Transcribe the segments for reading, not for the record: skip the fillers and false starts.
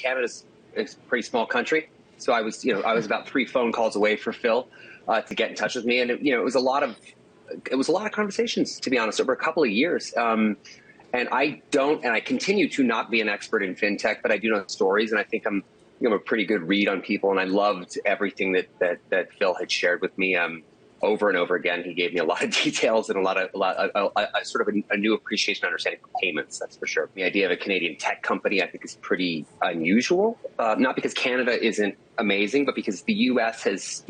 Canada's a pretty small country. So I was about 3 phone calls away for Phil to get in touch with me. And, it was a lot of conversations, to be honest, over a couple of years. And I continue to not be an expert in fintech, but I do know stories, and I think I'm a pretty good read on people. And I loved everything that Phil had shared with me over and over again. He gave me a lot of details and a new appreciation and understanding for payments, that's for sure. The idea of a Canadian tech company, I think, is pretty unusual, not because Canada isn't amazing, but because the U.S. has,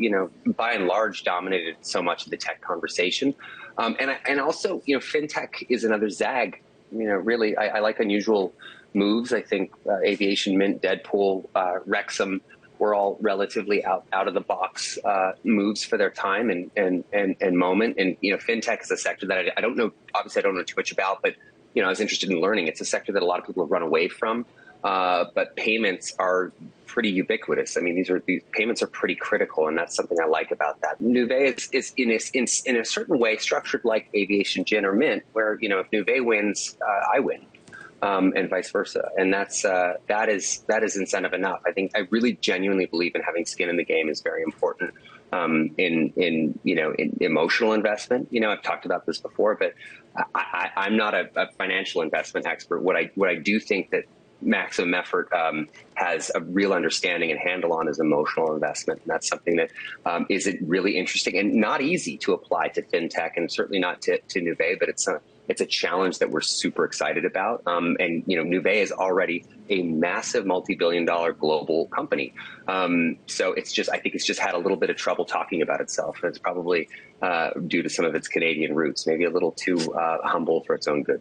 by and large, dominated so much of the tech conversation. And also, fintech is another zag. Really, I like unusual moves. I think Aviation Mint, Deadpool, Wrexham were all relatively out of the box moves for their time and moment. And fintech is a sector that I don't know. Obviously, I don't know too much about, but I was interested in learning. It's a sector that a lot of people have run away from. But payments are pretty ubiquitous. I mean, these payments are pretty critical, and that's something I like about that. Nuvei is in a certain way structured like Aviation Gin or Mint, where if Nuvei wins, I win. And vice versa, and that is incentive enough. I really genuinely believe in having skin in the game is very important in emotional investment. I've talked about this before, but I'm not a financial investment expert. What I do think that Maximum Effort has a real understanding and handle on is emotional investment, and that's something that is really interesting and not easy to apply to fintech, and certainly not to Nuvei, but it's a challenge that we're super excited about. And Nuvei is already a massive multi-billion-dollar global company. So I think it's just had a little bit of trouble talking about itself, and it's probably due to some of its Canadian roots, maybe a little too humble for its own good.